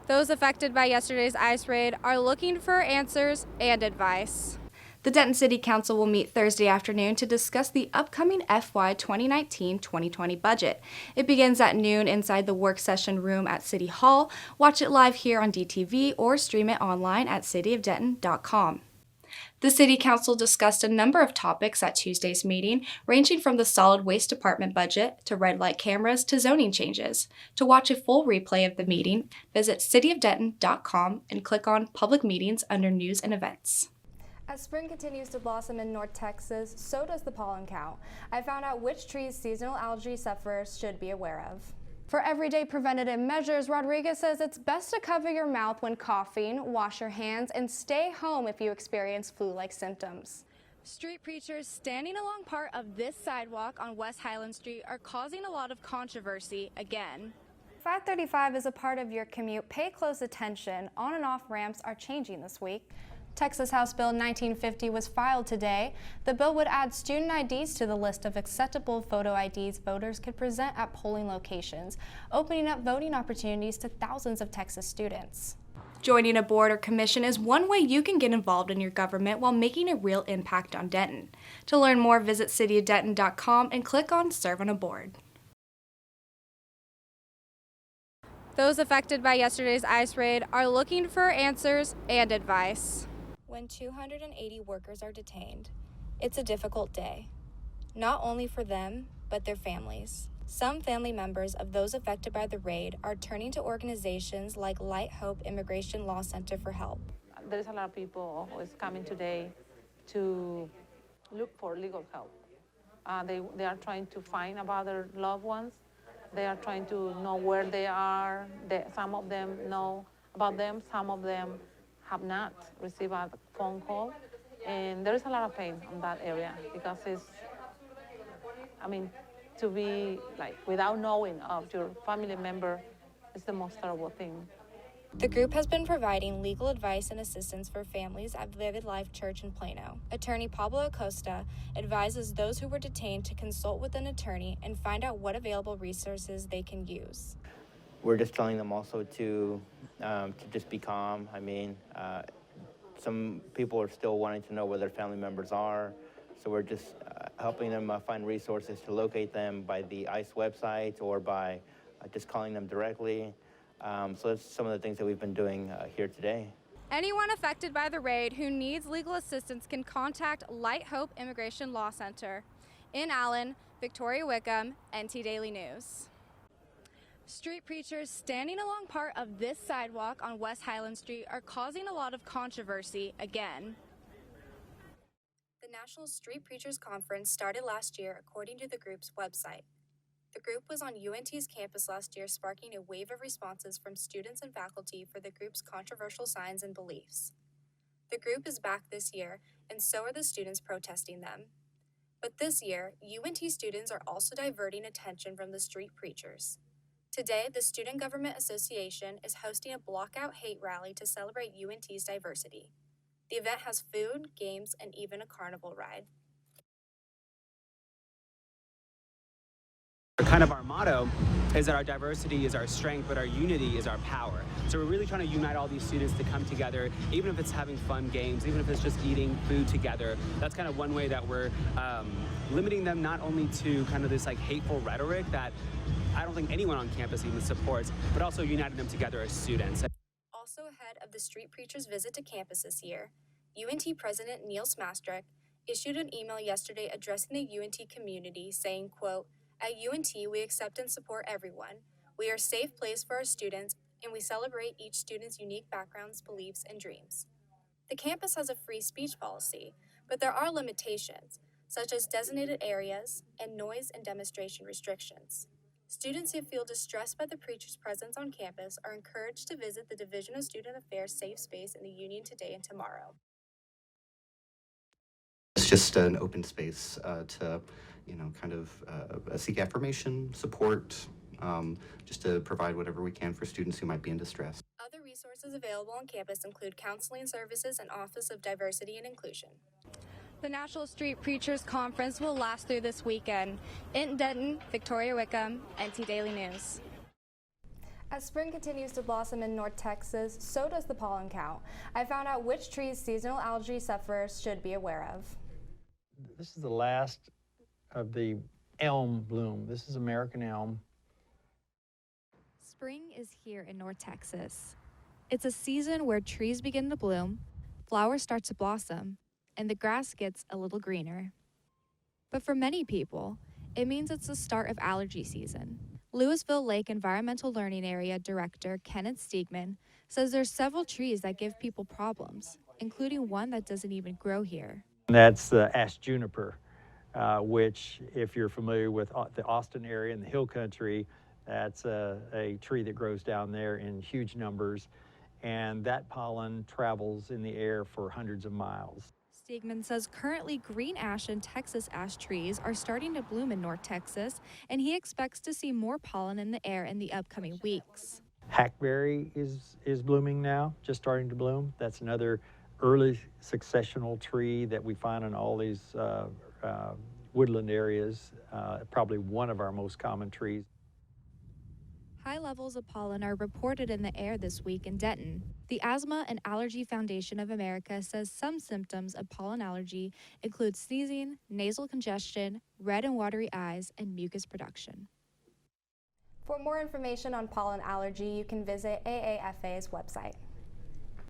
Those affected by yesterday's ice raid are looking for answers and advice. The Denton City Council will meet Thursday afternoon to discuss the upcoming FY 2019-2020 budget. It begins at noon inside the work session room at City Hall. Watch it live here on DTV or stream it online at cityofdenton.com. The City Council discussed a number of topics at Tuesday's meeting, ranging from the solid waste department budget to red light cameras to zoning changes. To watch a full replay of the meeting, visit cityofdenton.com and click on Public Meetings under News and Events. As spring continues to blossom in North Texas, so does the pollen count. I found out which trees seasonal algae sufferers should be aware of. For everyday preventative measures, Rodriguez says it's best to cover your mouth when coughing, wash your hands, and stay home if you experience flu-like symptoms. Street preachers standing along part of this sidewalk on West Highland Street are causing a lot of controversy again. 535 is a part of your commute. Pay close attention. On and off ramps are changing this week. Texas House Bill 1950 was filed today. The bill would add student IDs to the list of acceptable photo IDs voters could present at polling locations, opening up voting opportunities to thousands of Texas students. Joining a board or commission is one way you can get involved in your government while making a real impact on Denton. To learn more, visit cityofdenton.com and click on Serve on a Board. Those affected by yesterday's ice raid are looking for answers and advice. When 280 workers are detained, it's a difficult day, not only for them, but their families. Some family members of those affected by the raid are turning to organizations like Light Hope Immigration Law Center for help. There's a lot of people who is coming today to look for legal help. They are trying to find about their loved ones. They are trying to know where they are. Some of them know about them, some of them have not received a phone call. And there is a lot of pain in that area because to be like without knowing of your family member is the most terrible thing. The group has been providing legal advice and assistance for families at Vivid Life Church in Plano. Attorney Pablo Acosta advises those who were detained to consult with an attorney and find out what available resources they can use. We're just telling them also to just be calm. Some people are still wanting to know where their family members are, so we're just helping them find resources to locate them by the ICE website or by just calling them directly. So that's some of the things that we've been doing here today. Anyone affected by the raid who needs legal assistance can contact Light Hope Immigration Law Center. In Allen, Victoria Wickham, NT Daily News. Street preachers standing along part of this sidewalk on West Highland Street are causing a lot of controversy again. The National Street Preachers Conference started last year according to the group's website. The group was on UNT's campus last year, sparking a wave of responses from students and faculty for the group's controversial signs and beliefs. The group is back this year, and so are the students protesting them. But this year, UNT students are also diverting attention from the street preachers. Today, the Student Government Association is hosting a blockout hate rally to celebrate UNT's diversity. The event has food, games, and even a carnival ride. Kind of our motto is that our diversity is our strength, but our unity is our power. So we're really trying to unite all these students to come together, even if it's having fun games, even if it's just eating food together. That's kind of one way that we're limiting them not only to kind of this like hateful rhetoric that I don't think anyone on campus even supports, but also uniting them together as students. Also ahead of the street preachers' visit to campus this year, UNT President Neil Smastrek issued an email yesterday addressing the UNT community saying, quote, "At UNT, we accept and support everyone. We are a safe place for our students, and we celebrate each student's unique backgrounds, beliefs, and dreams. The campus has a free speech policy, but there are limitations, such as designated areas and noise and demonstration restrictions. Students who feel distressed by the preacher's presence on campus are encouraged to visit the Division of Student Affairs safe space in the Union today and tomorrow." It's just an open space to, seek affirmation, support, just to provide whatever we can for students who might be in distress. Other resources available on campus include counseling services and Office of Diversity and Inclusion. The National Street Preachers Conference will last through this weekend. In Denton, Victoria Wickham, NT Daily News. As spring continues to blossom in North Texas, so does the pollen count. I found out which trees seasonal allergy sufferers should be aware of. This is the last of the elm bloom. This is American elm. Spring is here in North Texas. It's a season where trees begin to bloom, flowers start to blossom, and the grass gets a little greener. But for many people, it means it's the start of allergy season. Louisville Lake Environmental Learning Area Director Kenneth Stiegman says there's several trees that give people problems, including one that doesn't even grow here. That's the ash juniper, which, if you're familiar with the Austin area and the hill country, that's a tree that grows down there in huge numbers, and that pollen travels in the air for hundreds of miles. Stiegman says currently green ash and Texas ash trees are starting to bloom in North Texas, and he expects to see more pollen in the air in the upcoming weeks. Hackberry is blooming now, just starting to bloom. That's another early successional tree that we find in all these woodland areas, probably one of our most common trees. High levels of pollen are reported in the air this week in Denton. The Asthma and Allergy Foundation of America says some symptoms of pollen allergy include sneezing, nasal congestion, red and watery eyes, and mucus production. For more information on pollen allergy, you can visit AAFA's website.